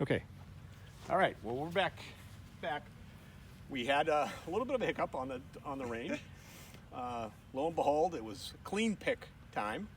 Okay. All right. Well, we're back. We had a little bit of a hiccup on the range. Lo and behold, it was clean pick time.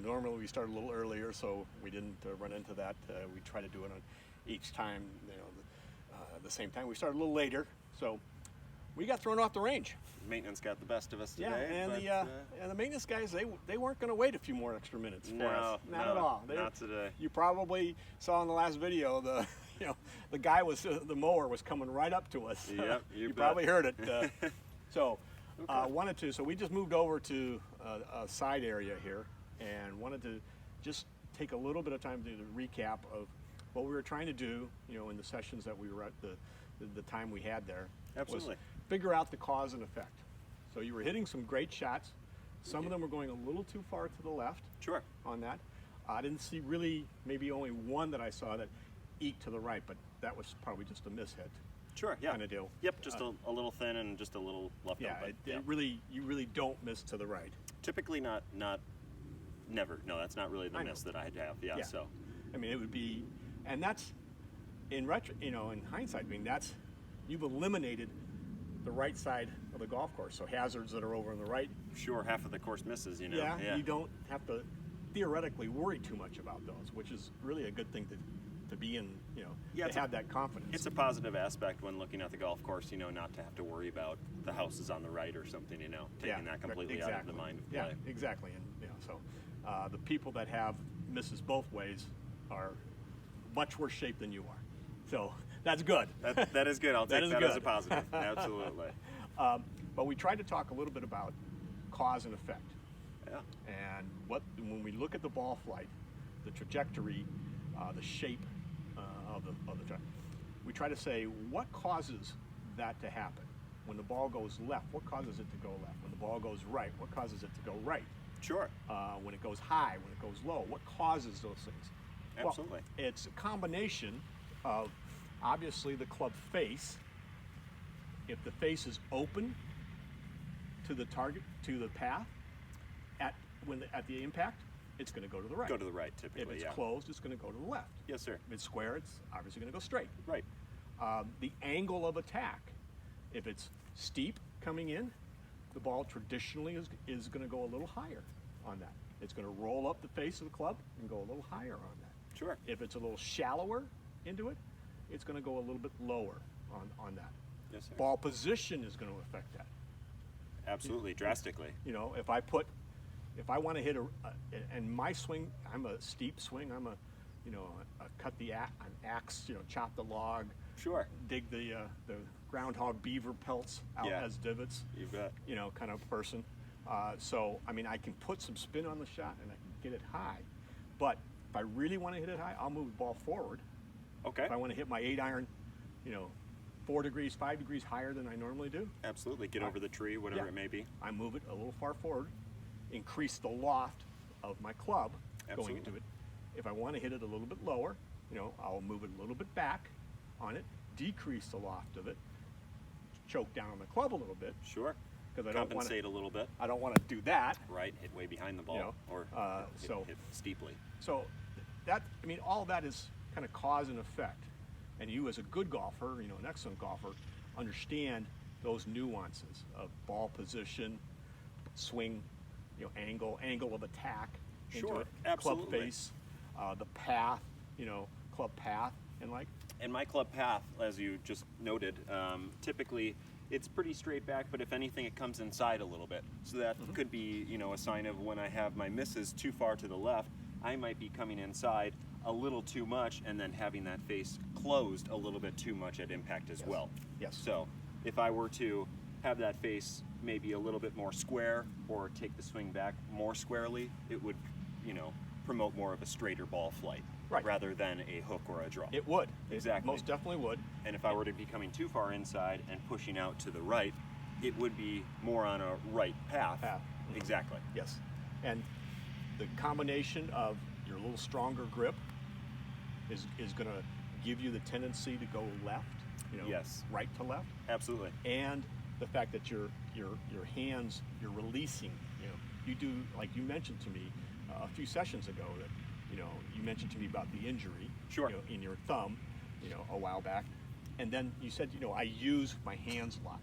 Normally we start a little earlier, so we didn't run into that. We try to do it on each time, the same time. We started a little later, so we got thrown off the range. Maintenance got the best of us today. Yeah, and the maintenance guys, they weren't going to wait a few more extra minutes for us. Not at all. Not today. You probably saw in the last video the guy the mower was coming right up to us. Yep, you probably heard it. So we just moved over to a side area here and wanted to just take a little bit of time to do the recap of what we were trying to do, in the sessions that we were at the time we had there. Absolutely. Figure out the cause and effect. So you were hitting some great shots. Some of them were going a little too far to the left. Sure. On that. I didn't see maybe only one that I saw that eked to the right, but that was probably just a mishit. Sure, yeah. Kind of deal. Yep, just a little thin and just a little left yeah, out. You really don't miss to the right. Typically never. No, that's not really the miss that I'd have. Yeah, so. I mean, it would be, and that's, in hindsight, you've eliminated the right side of the golf course. So hazards that are over on the right. Sure, half of the course misses, Yeah, you don't have to theoretically worry too much about those, which is really a good thing to be in, to have that confidence. It's a positive aspect when looking at the golf course, not to have to worry about the houses on the right or something, taking that completely out of the mind of play. Yeah, exactly. And, so the people that have misses both ways are much worse shape than you are. So that's good. That is good. I'll take that as a positive. Absolutely. But we tried to talk a little bit about cause and effect. Yeah. And when we look at the ball flight, the trajectory, the shape of the track, we try to say what causes that to happen. When the ball goes left, what causes it to go left? When the ball goes right, what causes it to go right? Sure. When it goes high, when it goes low, what causes those things? Absolutely. Well, it's a combination of obviously the club face. If the face is open to the target, to the path, at the impact, it's going to go to the right. Go to the right, typically. If it's closed, it's going to go to the left. Yes, sir. If it's square, it's obviously going to go straight. Right. The angle of attack. If it's steep coming in, the ball traditionally is going to go a little higher on that. It's going to roll up the face of the club and go a little higher on that. Sure. If it's a little shallower into it, it's going to go a little bit lower on that. Yes, sir. Ball position is going to affect that. Absolutely, drastically. If I want to hit and my swing, I'm a steep swing. I'm a cut an axe, chop the log. Sure. Dig the groundhog beaver pelts out as divots. You bet. Kind of person. So I can put some spin on the shot and I can get it high. But if I really want to hit it high, I'll move the ball forward. Okay. If I want to hit my 8-iron, 4 degrees, 5 degrees higher than I normally do. Absolutely. Get over the tree, whatever it may be. I move it a little far forward, increase the loft of my club going into it. If I want to hit it a little bit lower, I'll move it a little bit back on it, decrease the loft of it, choke down on the club a little bit. Sure. Because compensate a little bit. I don't want to do that. Right. Hit way behind the ball or hit steeply. So all that is kind of cause and effect. And you as a good golfer, an excellent golfer, understand those nuances of ball position, swing, angle of attack into it, absolutely. club face, the path, club path, and And my club path, as you just noted, typically it's pretty straight back, but if anything, it comes inside a little bit. So that could be, a sign of when I have my misses too far to the left, I might be coming inside a little too much and then having that face closed a little bit too much at impact as well. Yes. So if I were to have that face maybe a little bit more square or take the swing back more squarely, it would, promote more of a straighter ball flight rather than a hook or a draw. It would. Exactly. It most definitely would. And if I were to be coming too far inside and pushing out to the right, it would be more on a right path. Exactly. Yes. And the combination of your little stronger grip is going to give you the tendency to go left, yes, right to left. Absolutely. And the fact that your hands, you're releasing, you do, like you mentioned to me a few sessions ago, that you mentioned to me about the injury, Sure. in your thumb, a while back, and then you said, I use my hands a lot.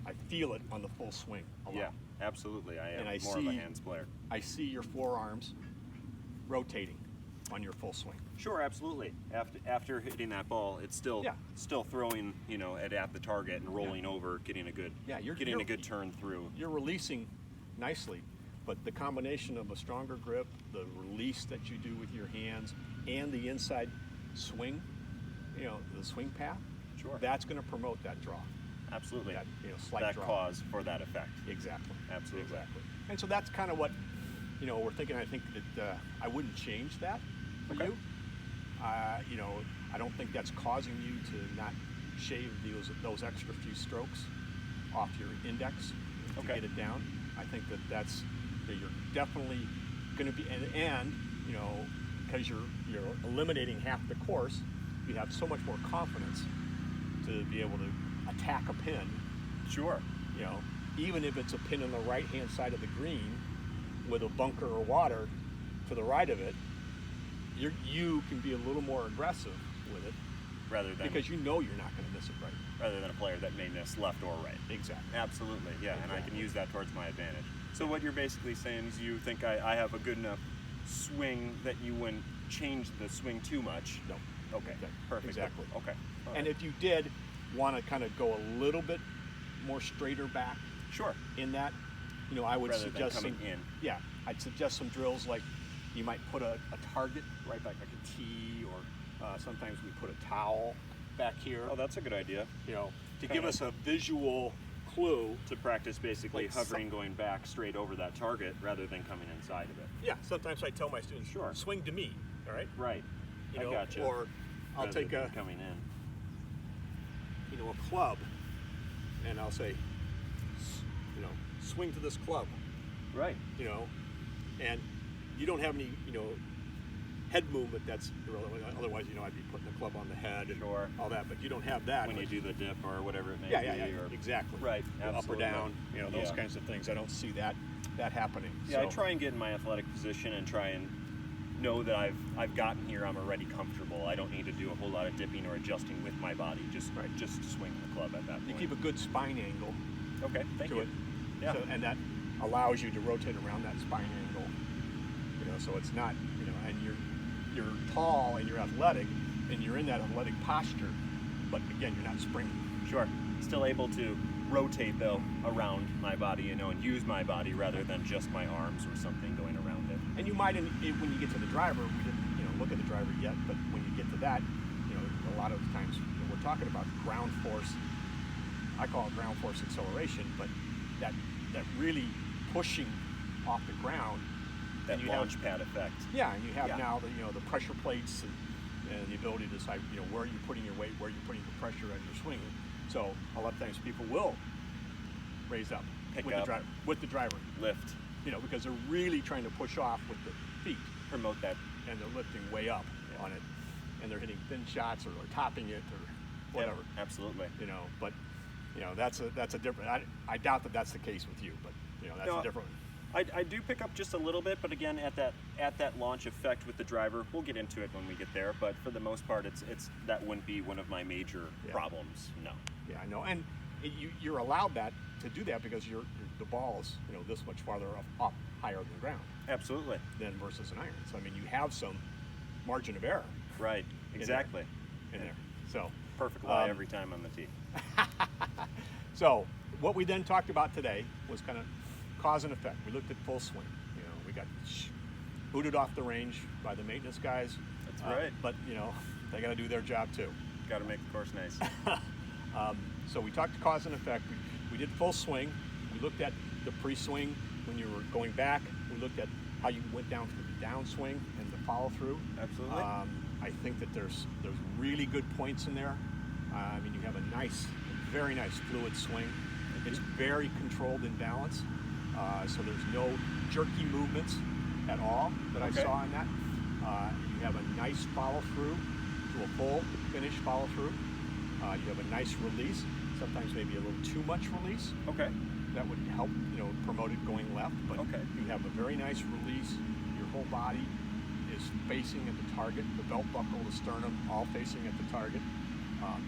I feel it on the full swing a lot. Yeah, absolutely. I am And I more of a see- hands player. I see your forearms rotating on your full swing. Sure, absolutely. After hitting that ball, it's still Yeah. still throwing, at the target and rolling over, getting a good you're- a good turn through. You're releasing nicely, but the combination of a stronger grip, the release that you do with your hands, and the inside swing, the swing path, Sure. that's going to promote that draw. Absolutely. That, slight that draw. cause for that effect. Exactly. Absolutely. Exactly. And so that's kind of what, we're thinking. I think that I wouldn't change that for Okay. you. I don't think that's causing you to not shave those extra few strokes off your index to Okay. get it down. I think that's you're definitely going to be, and because you're eliminating half the course, you have so much more confidence to be able to attack a pin. Sure. Even if it's a pin on the right-hand side of the green with a bunker or water to the right of it, you can be a little more aggressive with it Rather than because you're not going to miss it right. rather than a player that may miss left or right. Exactly. Absolutely, yeah, and I can Exactly. use that towards my advantage. So what you're basically saying is you think I have a good enough swing that you wouldn't change the swing too much. No. Okay, perfect. Exactly. Okay. All And right. if you did want to kind of go a little bit more straighter back Sure. in that, I would Rather than suggest coming some. in. Yeah, I'd suggest some drills like you might put a target right back, like a tee, or sometimes we put a towel back here. Oh, that's a good idea. To Kinda- give us a visual clue. To practice basically Like hovering, going back straight over that target rather than coming inside of it. Yeah, sometimes I tell my students, Sure. swing to me, all right? Right. I gotcha. Or I'll Rather take than a coming in. a club, and I'll say, swing to this club, Right. and you don't have any, head movement that's irrelevant. Otherwise, I'd be putting the club on the head and Sure. all that, but you don't have that. When you but- do the dip or whatever it may yeah, be. yeah, yeah, Or, exactly. Right. Up or Absolutely. down, those Yeah. kinds of things. I don't see that happening. Yeah, I So- try and get in my athletic position and try and know that I've gotten here. I'm already comfortable. I don't need to do a whole lot of dipping or adjusting with my body. Just Right. just swing the club at that point. You keep a good spine angle okay. Thank to you. it. Yeah. So, and that allows you to rotate around that spine angle. So it's not, and you're tall and you're athletic and you're in that athletic posture, but again, you're not springy. Sure. Still able to rotate though around my body, and use my body rather than just my arms or something going around it. And you might, when you get to the driver, we didn't, look at the driver yet, but when you get to that, a lot of times we're talking about ground force. I call it ground force acceleration, but that really pushing off the ground. That and you have- launch pad effect. Yeah, and you have Yeah. now the pressure plates and the ability to decide where you're putting your weight, where you're putting the pressure as you're swinging. So a lot of times people will raise up Pick with up. the driver, Lift. because they're really trying to push off with the feet Promote that. and they're lifting way up Yeah. on it, and they're hitting thin shots or topping it or whatever. Yeah, absolutely. But that's a different. I doubt that that's the case with you, but that's No, a different. I do pick up just a little bit, but again, at that launch effect with the driver, we'll get into it when we get there. But for the most part, it's that wouldn't be one of my major Yeah. problems. No. Yeah, I know, and you're allowed to do that because the ball is this much farther up higher than the ground Absolutely. than versus an iron. So I mean, you have some margin of error Right. Exactly. in there. So Perfect lie every time on the tee. so what we then talked about today was kind of cause and effect. We looked at full swing. We got booted off the range by the maintenance guys. That's right. But they got to do their job too. Got to make the course nice. So we talked cause and effect. We did full swing. We looked at the pre-swing when you were going back. We looked at how you went down through the downswing and the follow through. Absolutely. I think that there's really good points in there. I mean, you have a very nice fluid swing. It's very controlled in balance. So there's no jerky movements at all that I Okay. saw in that. You have a nice follow through to a full finish follow through. You have a nice release. Sometimes maybe a little too much release. Okay. That would help, promote it going left. But Okay. you have a very nice release. Your whole body is facing at the target, the belt buckle, the sternum, all facing at the target.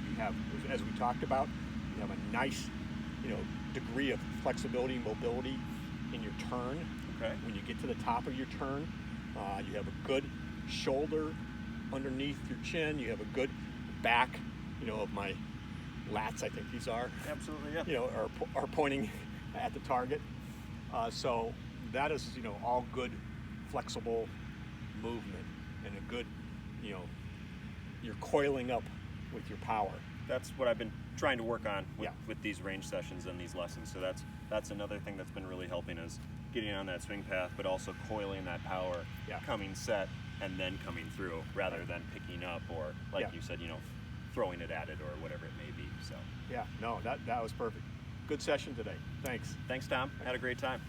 You have, as we talked about, you have a nice, degree of flexibility, mobility in your turn. Okay. When you get to the top of your turn, you have a good shoulder underneath your chin. You have a good back, of my lats, I think these are. Absolutely, yeah. Are pointing at the target. So that is, all good, flexible movement and a good, you're coiling up with your power. That's what I've been trying to work on Yeah. with these range sessions and these lessons. So that's another thing that's been really helping is getting on that swing path, but also coiling that power, Yeah. coming set and then coming through, rather than picking up or, like Yeah. you said, throwing it at it or whatever it may be. So Yeah, no, that was perfect. Good session today. Thanks. thanks, Tom. Had a great time.